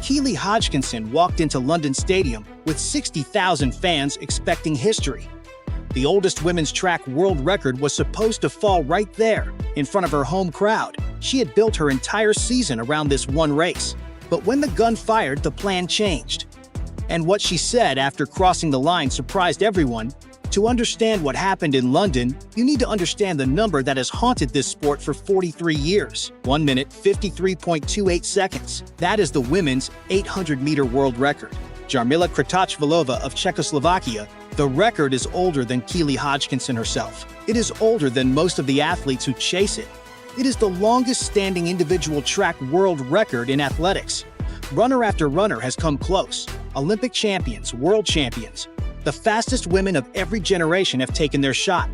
Keely Hodgkinson walked into London Stadium with 60,000 fans expecting history. The oldest women's track world record was supposed to fall right there, in front of her home crowd. She had built her entire season around this one race. But when the gun fired, the plan changed. And what she said after crossing the line surprised everyone. To understand what happened in London, you need to understand the number that has haunted this sport for 43 years. 1 minute, 53.28 seconds. That is the women's 800-meter world record. Jarmila Kratochvilova of Czechoslovakia. The record is older than Keely Hodgkinson herself. It is older than most of the athletes who chase it. It is the longest-standing individual track world record in athletics. Runner after runner has come close. Olympic champions, world champions. The fastest women of every generation have taken their shot.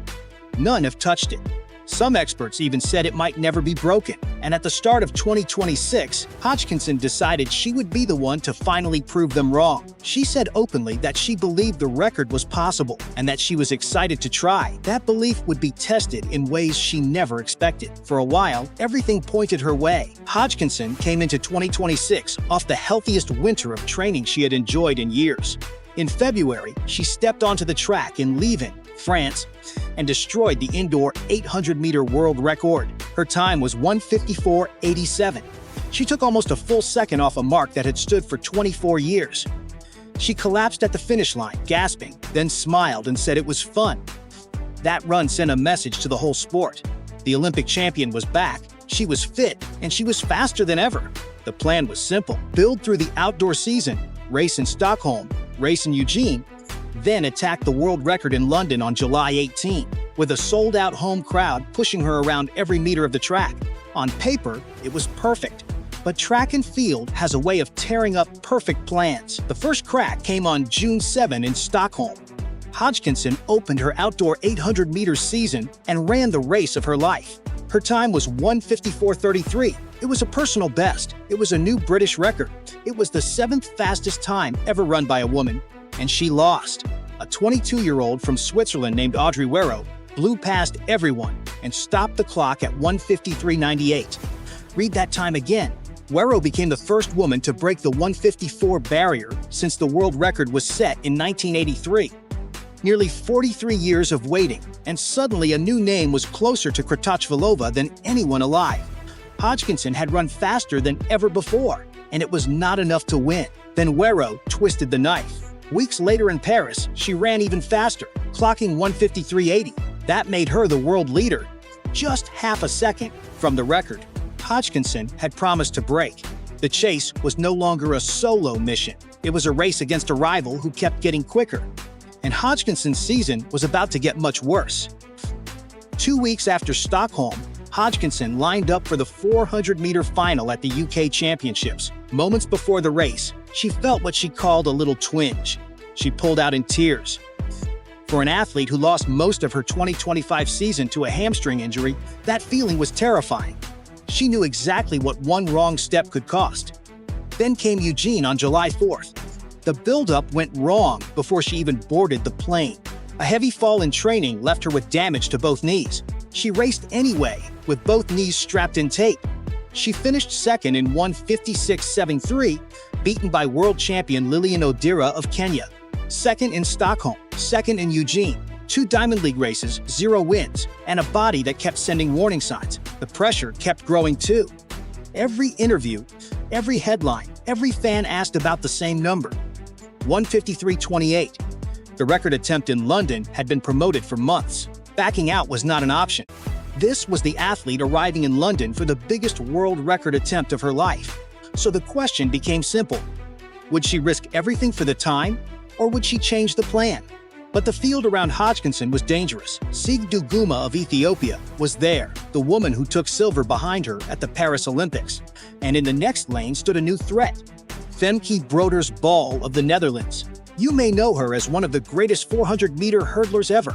None have touched it. Some experts even said it might never be broken. And at the start of 2026, Hodgkinson decided she would be the one to finally prove them wrong. She said openly that she believed the record was possible and that she was excited to try. That belief would be tested in ways she never expected. For a while, everything pointed her way. Hodgkinson came into 2026 off the healthiest winter of training she had enjoyed in years. In February, she stepped onto the track in Leuven, France, and destroyed the indoor 800-meter world record. Her time was 1:54.87. She took almost a full second off a mark that had stood for 24 years. She collapsed at the finish line, gasping, then smiled and said it was fun. That run sent a message to the whole sport. The Olympic champion was back, she was fit, and she was faster than ever. The plan was simple: build through the outdoor season, race in Stockholm, race in Eugene, then attack the world record in London on July 18, with a sold-out home crowd pushing her around every meter of the track. On paper, it was perfect. But track and field has a way of tearing up perfect plans. The first crack came on June 7 in Stockholm. Hodgkinson opened her outdoor 800-meter season and ran the race of her life. Her time was 1:54.33. It was a personal best. It was a new British record. It was the 7th fastest time ever run by a woman, and she lost. A 22-year-old from Switzerland named Audrey Werro blew past everyone and stopped the clock at 1:53.98. Read that time again. Werro became the first woman to break the 1:54 barrier since the world record was set in 1983. Nearly 43 years of waiting, and suddenly a new name was closer to Kratochvilova than anyone alive. Hodgkinson had run faster than ever before, and it was not enough to win. Then Werro twisted the knife. Weeks later in Paris, she ran even faster, clocking 1:53.80. That made her the world leader, just half a second from the record. Hodgkinson had promised to break. The chase was no longer a solo mission. It was a race against a rival who kept getting quicker. And Hodgkinson's season was about to get much worse. 2 weeks after Stockholm, Hodgkinson lined up for the 400-meter final at the UK Championships. Moments before the race, she felt what she called a little twinge. She pulled out in tears. For an athlete who lost most of her 2025 season to a hamstring injury, that feeling was terrifying. She knew exactly what one wrong step could cost. Then came Eugene on July 4th. The buildup went wrong before she even boarded the plane. A heavy fall in training left her with damage to both knees. She raced anyway, with both knees strapped in tape. She finished second in 1:56.73, beaten by world champion Lilian Odera of Kenya. Second in Stockholm, second in Eugene. 2 Diamond League races, 0 wins, and a body that kept sending warning signs. The pressure kept growing too. Every interview, every headline, every fan asked about the same number: 1:53.28. The record attempt in London had been promoted for months. Backing out was not an option. This was the athlete arriving in London for the biggest world record attempt of her life. So the question became simple. Would she risk everything for the time, or would she change the plan? But the field around Hodgkinson was dangerous. Sigdu Guma of Ethiopia was there, the woman who took silver behind her at the Paris Olympics. And in the next lane stood a new threat: Femke Broeders-Bol of the Netherlands. You may know her as one of the greatest 400-meter hurdlers ever,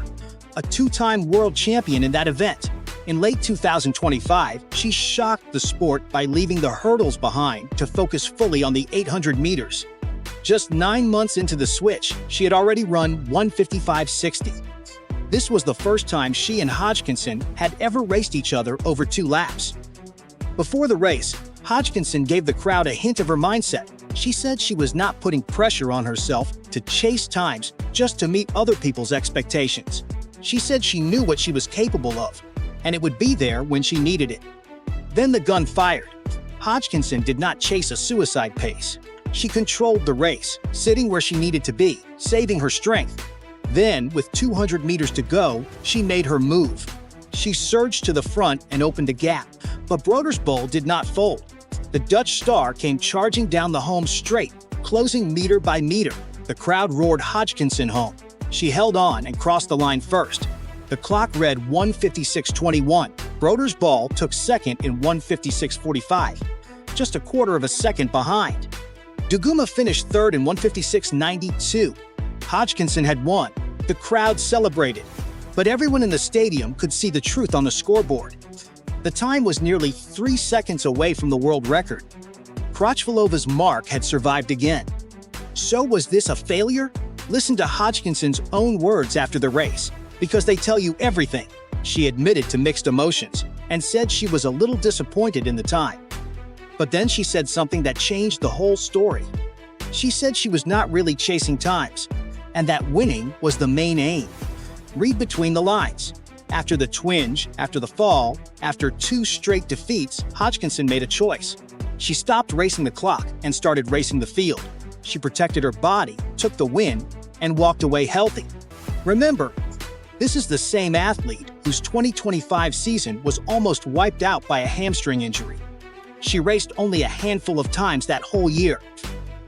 a 2-time world champion in that event. In late 2025, she shocked the sport by leaving the hurdles behind to focus fully on the 800 meters. Just 9 months into the switch, she had already run 1:55.60. This was the first time she and Hodgkinson had ever raced each other over 2 laps. Before the race, Hodgkinson gave the crowd a hint of her mindset. She said she was not putting pressure on herself to chase times just to meet other people's expectations. She said she knew what she was capable of, and it would be there when she needed it. Then the gun fired. Hodgkinson did not chase a suicide pace. She controlled the race, sitting where she needed to be, saving her strength. Then, with 200 meters to go, she made her move. She surged to the front and opened a gap, but Broeders-Bol did not fold. The Dutch star came charging down the home straight, closing meter by meter. The crowd roared Hodgkinson home. She held on and crossed the line first. The clock read 1:56:21. Broeders-Bol took second in 1:56:45, just a quarter of a second behind. Duguma finished third in 1:56:92. Hodgkinson had won. The crowd celebrated, but everyone in the stadium could see the truth on the scoreboard. The time was nearly 3 seconds away from the world record. Kratochvilova's mark had survived again. So was this a failure? Listen to Hodgkinson's own words after the race, because they tell you everything. She admitted to mixed emotions and said she was a little disappointed in the time. But then she said something that changed the whole story. She said she was not really chasing times, and that winning was the main aim. Read between the lines. After the twinge, after the fall, after 2 straight defeats, Hodgkinson made a choice. She stopped racing the clock and started racing the field. She protected her body, took the win, and walked away healthy. Remember, this is the same athlete whose 2025 season was almost wiped out by a hamstring injury. She raced only a handful of times that whole year.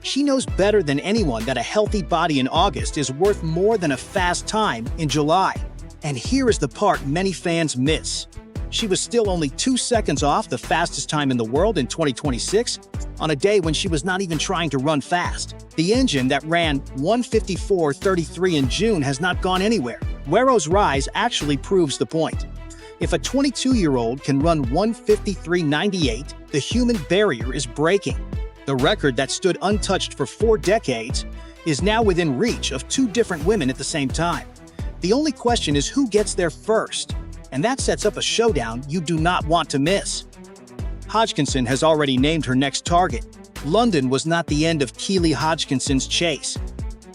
She knows better than anyone that a healthy body in August is worth more than a fast time in July. And here is the part many fans miss. She was still only 2 seconds off the fastest time in the world in 2026, on a day when she was not even trying to run fast. The engine that ran 1:54:33 in June has not gone anywhere. Werro's rise actually proves the point. If a 22-year-old can run 1:53:98, the human barrier is breaking. The record that stood untouched for 4 decades is now within reach of 2 different women at the same time. The only question is who gets there first, and that sets up a showdown you do not want to miss. Hodgkinson has already named her next target. London was not the end of Keely Hodgkinson's chase.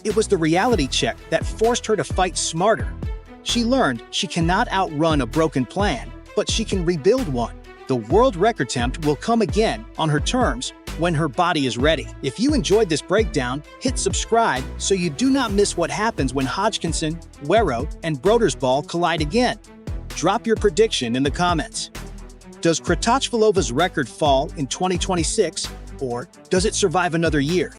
It was the reality check that forced her to fight smarter. She learned she cannot outrun a broken plan, but she can rebuild one. The world record attempt will come again on her terms when her body is ready. If you enjoyed this breakdown, hit subscribe so you do not miss what happens when Hodgkinson, Werro, and Broeders-Bol collide again. Drop your prediction in the comments. Does Kratochvilova's record fall in 2026, or does it survive another year?